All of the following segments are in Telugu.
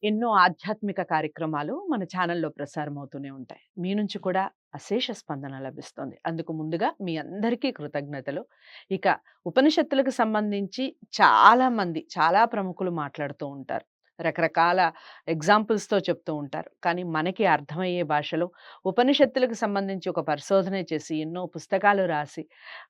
ఎన్నో ఆధ్యాత్మిక కార్యక్రమాలు మన ఛానల్‌లో ప్రసారమవుతూనే ఉంటాయి. మీ నుంచి కూడా అశేష స్పందన లభిస్తుంది. అందుకు ముందుగా మీ అందరికీ కృతజ్ఞతలు. ఇక ఉపనిషత్తులకు సంబంధించి చాలా ప్రముఖులు మాట్లాడుతూ ఉంటారు. రకరకాల ఎగ్జాంపుల్స్‌తో చెప్తూ ఉంటారు. కానీ మనకి అర్థమయ్యే భాషలో ఉపనిషత్తులకు సంబంధించి ఒక పరిశోధన చేసి, ఎన్నో పుస్తకాలు రాసి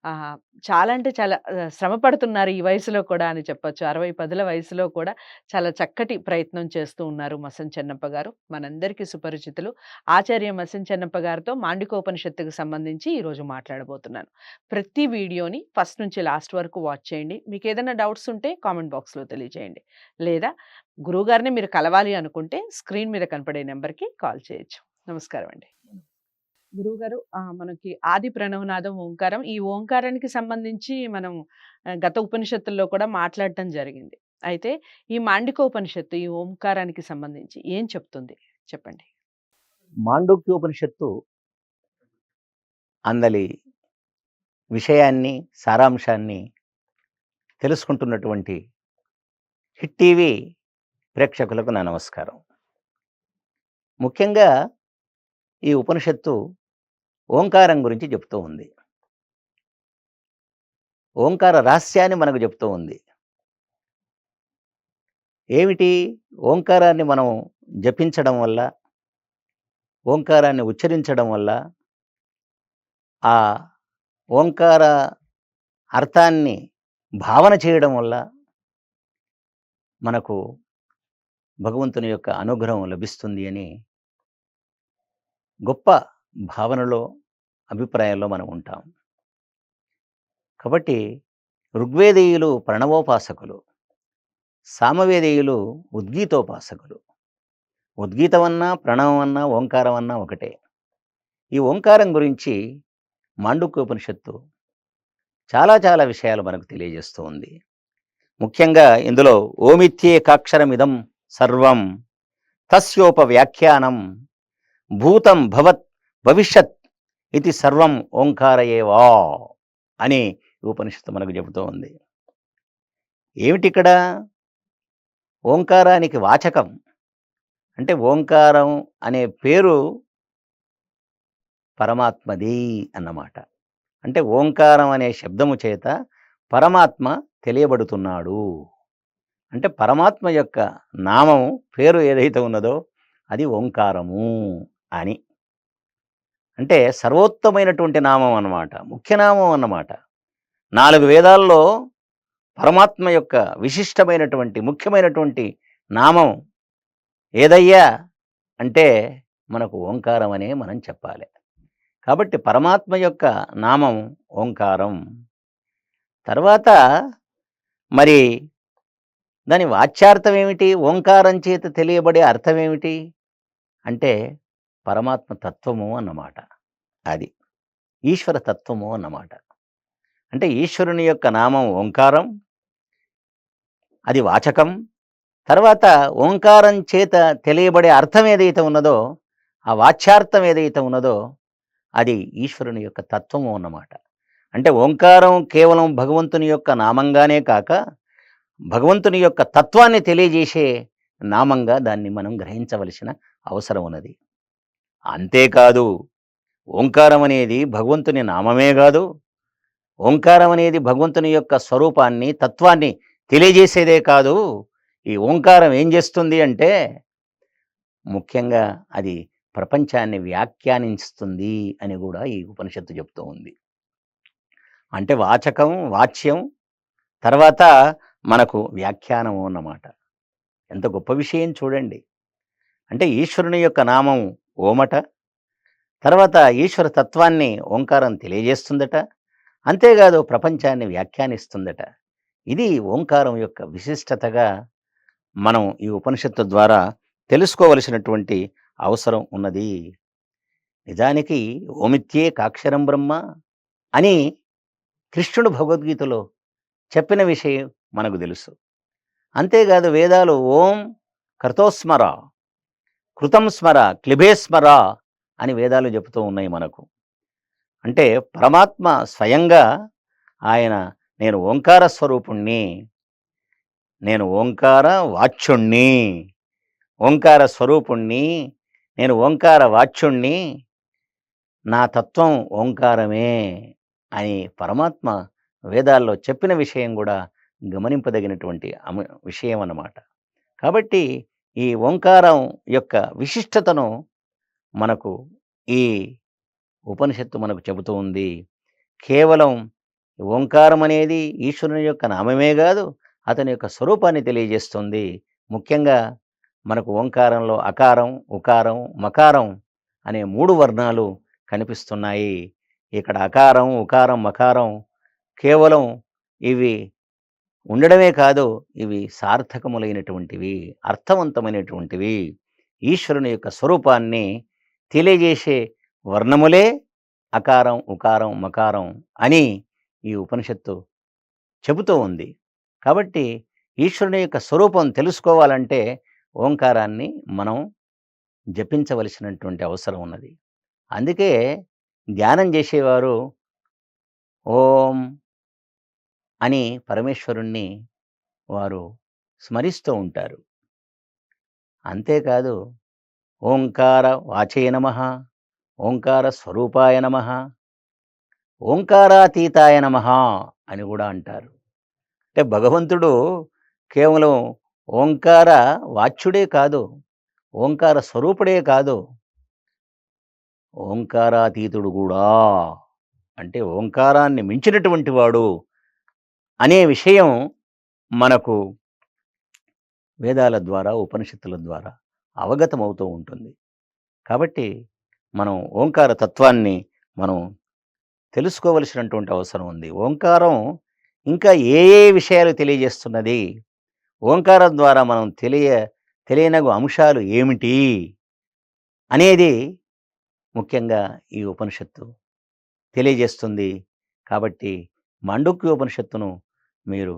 ఆహ్, చాలా అంటే చాలా శ్రమ పడుతున్నారు ఈ వయసులో కూడా అని చెప్పొచ్చు. 60 పదుల వయసులో కూడా చాలా చక్కటి ప్రయత్నం చేస్తూ ఉన్నారు మసన్ చెన్నప్ప గారు. మనందరికీ సుపరిచితులు. ఆచార్య మసన్ చెన్నప్ప గారితో మాండూక్యోపనిషత్తుకు సంబంధించి ఈరోజు మాట్లాడబోతున్నాను. ప్రతి వీడియోని ఫస్ట్ నుంచి లాస్ట్ వరకు వాచ్ చేయండి. మీకేదైనా డౌట్స్ ఉంటే కామెంట్ బాక్స్‌లో తెలియజేయండి. లేదా గురువుగారిని మీరు కలవాలి అనుకుంటే స్క్రీన్ మీద కనపడే నంబర్‌కి కాల్ చేయొచ్చు. నమస్కారం అండి. గురువుగారు మనకి ఆది ప్రణవనాదం ఓంకారం. ఈ ఓంకారానికి సంబంధించి మనం గత ఉపనిషత్తుల్లో కూడా మాట్లాడటం జరిగింది. అయితే ఈ మాండూక్యోపనిషత్తు ఈ ఓంకారానికి సంబంధించి ఏం చెప్తుంది? చెప్పండి. మాండూక్యోపనిషత్తు అందలి విషయాన్ని, సారాంశాన్ని తెలుసుకుంటున్నటువంటి హిట్ టీవీ ప్రేక్షకులకు నా నమస్కారం. ముఖ్యంగా ఈ ఉపనిషత్తు ఓంకారం గురించి చెప్తూ ఉంది. ఓంకార రహస్యాన్ని మనకు చెప్తూ ఉంది. ఏమిటి? ఓంకారాన్ని మనం జపించడం వల్ల, ఓంకారాన్ని ఉచ్చరించడం వల్ల, ఆ ఓంకార అర్థాన్ని భావన చేయడం వల్ల మనకు భగవంతుని యొక్క అనుగ్రహం లభిస్తుంది అని గొప్ప భావనలో, అభిప్రాయంలో మనం ఉంటాం. కాబట్టి ఋగ్వేదీయులు ప్రణవోపాసకులు, సామవేదీయులు ఉద్గీతోపాసకులు. ఉద్గీతమన్నా, ప్రణవమన్నా, ఓంకారమన్నా ఒకటే. ఈ ఓంకారం గురించి మాండూక్యోపనిషత్తు చాలా విషయాలు మనకు తెలియజేస్తూ ఉంది. ముఖ్యంగా ఇందులో ఓమిత్యేకాక్షరమిదం సర్వం తస్యోపవ్యాఖ్యానం భూతం భవత్ భవిష్యత్ ఇది సర్వం ఓంకార ఏవా అని ఉపనిషత్తు మనకు చెబుతూ ఉంది. ఏమిటిక్కడ? ఓంకారానికి వాచకం అంటే ఓంకారం అనే పేరు పరమాత్మది అన్నమాట. అంటే ఓంకారం అనే శబ్దము చేత పరమాత్మ తెలియబడుతున్నాడు. అంటే పరమాత్మ యొక్క నామము, పేరు ఏదైతే ఉన్నదో అది ఓంకారము అని. అంటే సర్వోత్తమైనటువంటి నామం అన్నమాట, ముఖ్యనామం అన్నమాట. 4 వేదాల్లో పరమాత్మ యొక్క విశిష్టమైనటువంటి, ముఖ్యమైనటువంటి నామం ఏదయ్యా అంటే మనకు ఓంకారం అనే మనం చెప్పాలి. కాబట్టి పరమాత్మ యొక్క నామం ఓంకారం. తర్వాత మరి దాని వాచ్యార్థం ఏమిటి? ఓంకారం చేత తెలియబడే అర్థం ఏమిటి? అంటే పరమాత్మ తత్వము అన్నమాట. అది ఈశ్వర తత్వము అన్నమాట. అంటే ఈశ్వరుని యొక్క నామం ఓంకారం, అది వాచకం. తర్వాత ఓంకారం చేత తెలియబడే అర్థం ఏదైతే ఉన్నదో, ఆ వాచ్యార్థం ఏదైతే ఉన్నదో అది ఈశ్వరుని యొక్క తత్వము అన్నమాట. అంటే ఓంకారం కేవలం భగవంతుని యొక్క నామంగానే కాక, భగవంతుని యొక్క తత్వాన్ని తెలియజేసే నామంగా దాన్ని మనం గ్రహించవలసిన అవసరం ఉన్నది. అంతేకాదు, ఓంకారం అనేది భగవంతుని నామమే కాదు, ఓంకారం అనేది భగవంతుని యొక్క స్వరూపాన్ని, తత్వాన్ని తెలియజేసేదే కాదు. ఈ ఓంకారం ఏం చేస్తుంది అంటే ముఖ్యంగా అది ప్రపంచాన్ని వ్యాఖ్యానిస్తుంది అని కూడా ఈ ఉపనిషత్తు చెప్తూ ఉంది. అంటే వాచకం, వాచ్యం, తర్వాత మనకు వ్యాఖ్యానము అన్నమాట. ఎంత గొప్ప విషయం చూడండి. అంటే ఈశ్వరుని యొక్క నామం ఓమట, తర్వాత ఈశ్వర తత్వాన్ని ఓంకారం తెలియజేస్తుందట. అంతేకాదు ప్రపంచాన్ని వ్యాఖ్యానిస్తుందట. ఇది ఓంకారం యొక్క విశిష్టతగా మనం ఈ ఉపనిషత్తు ద్వారా తెలుసుకోవలసినటువంటి అవసరం ఉన్నది. నిజానికి ఓమిత్యేకాక్షరం బ్రహ్మ అని కృష్ణుడు భగవద్గీతలో చెప్పిన విషయం మనకు తెలుసు. అంతేకాదు వేదాలు ఓం కర్తోస్మర, కృతం స్మర, క్లిబే స్మర అని వేదాలు చెబుతూ ఉన్నాయి మనకు. అంటే పరమాత్మ స్వయంగా ఆయన నేను ఓంకార స్వరూపుణ్ణి, నేను ఓంకార వాచ్యుణ్ణి, ఓంకార స్వరూపుణ్ణి, నేను ఓంకార వాచ్యుణ్ణి, నా తత్వం ఓంకారమే అని పరమాత్మ వేదాల్లో చెప్పిన విషయం కూడా గమనింపదగినటువంటి విషయం అన్నమాట. కాబట్టి ఈ ఓంకారం యొక్క విశిష్టతను మనకు ఈ ఉపనిషత్తు మనకు చెబుతూ ఉంది. కేవలం ఓంకారం అనేది ఈశ్వరుని యొక్క నామమే కాదు, అతని యొక్క స్వరూపాన్ని తెలియజేస్తుంది. ముఖ్యంగా మనకు ఓంకారంలో అకారం, ఉకారం, మకారం అనే 3 వర్ణాలు కనిపిస్తున్నాయి. ఇక్కడ అకారం, ఉకారం, మకారం కేవలం ఇవి ఉండడమే కాదు, ఇవి సార్థకములైనటువంటివి, అర్థవంతమైనటువంటివి. ఈశ్వరుని యొక్క స్వరూపాన్ని తెలియజేసే వర్ణములే అకారం, ఉకారం, మకారం అని ఈ ఉపనిషత్తు చెబుతూ ఉంది. కాబట్టి ఈశ్వరుని యొక్క స్వరూపం తెలుసుకోవాలంటే ఓంకారాన్ని మనం జపించవలసినటువంటి అవసరం ఉన్నది. అందుకే ధ్యానం చేసేవారు ఓం అని పరమేశ్వరుణ్ణి వారు స్మరిస్తూ ఉంటారు. అంతేకాదు ఓంకార వాచే నమః, ఓంకార స్వరూపాయ నమః, ఓంకారాతీతాయ నమః అని కూడా అంటారు. అంటే భగవంతుడు కేవలం ఓంకార వాచ్యుడే కాదు, ఓంకార స్వరూపుడే కాదు, ఓంకారాతీతుడు కూడా. అంటే ఓంకారాన్ని మించినటువంటి వాడు అనే విషయం మనకు వేదాల ద్వారా, ఉపనిషత్తుల ద్వారా అవగతమవుతూ ఉంటుంది. కాబట్టి మనం ఓంకార తత్వాన్ని మనం తెలుసుకోవలసినటువంటి అవసరం ఉంది. ఓంకారం ఇంకా ఏ ఏ విషయాలు తెలియజేస్తున్నది, ఓంకారం ద్వారా మనం తెలియనగు అంశాలు ఏమిటి అనేది ముఖ్యంగా ఈ ఉపనిషత్తు తెలియజేస్తుంది. కాబట్టి మాండూక్యోపనిషత్తును మీరు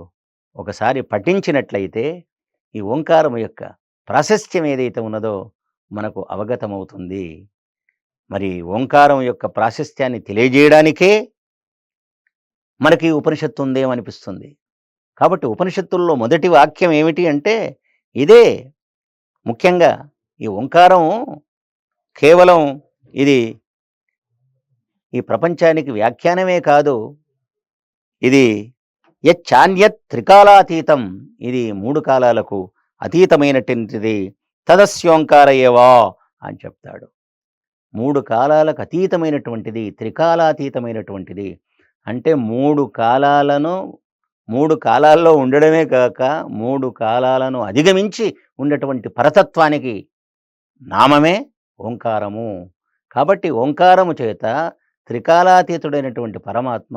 ఒకసారి పఠించినట్లయితే ఈ ఓంకారం యొక్క ప్రాశస్త్యం ఏదైతే ఉన్నదో మనకు అవగతమవుతుంది. మరి ఓంకారం యొక్క ప్రాశస్త్యాన్ని తెలియజేయడానికే మనకి ఈ ఉపనిషత్తు ఉందేమనిపిస్తుంది. కాబట్టి ఉపనిషత్తుల్లో మొదటి వాక్యం ఏమిటి అంటే ఇదే. ముఖ్యంగా ఈ ఓంకారం కేవలం ఇది ఈ ప్రపంచానికి వ్యాఖ్యానమే కాదు, ఇది యచ్చాన్యత్ త్రికాలాతీతం, ఇది 3 కాలాలకు అతీతమైనటువంటిది. తదస్యోంకార ఏవా అని చెప్తాడు. 3 కాలాలకు అతీతమైనటువంటిది, త్రికాలాతీతమైనటువంటిది. అంటే 3 కాలాల్లో ఉండడమే కాక 3 కాలాలను అధిగమించి ఉన్నటువంటి పరతత్వానికి నామమే ఓంకారము. కాబట్టి ఓంకారము చేత త్రికాలాతీతుడైనటువంటి పరమాత్మ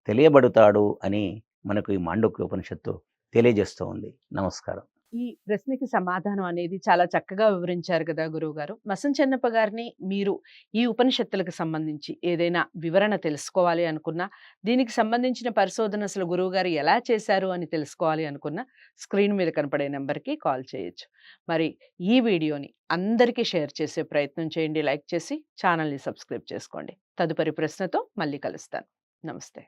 తెలియబడుతాడు అని మనకు ఈ మాండూక్య ఉపనిషత్తు తెలియజేస్తూ ఉంది. నమస్కారం. ఈ ప్రశ్నకి సమాధానం అనేది చాలా చక్కగా వివరించారు కదా గురువుగారు. మసం చెన్నప్ప గారిని మీరు ఈ ఉపనిషత్తులకు సంబంధించి ఏదైనా వివరణ తెలుసుకోవాలి అనుకున్నా, దీనికి సంబంధించిన పరిశోధన అసలు గురువుగారు ఎలా చేశారు అని తెలుసుకోవాలి అనుకున్నా, స్క్రీన్ మీద కనపడే నెంబర్కి కాల్ చేయొచ్చు. మరి ఈ వీడియోని అందరికీ షేర్ చేసే ప్రయత్నం చేయండి, లైక్ చేసి ఛానల్ని సబ్స్క్రైబ్ చేసుకోండి. తదుపరి ప్రశ్నతో మళ్ళీ కలుస్తాను. నమస్తే.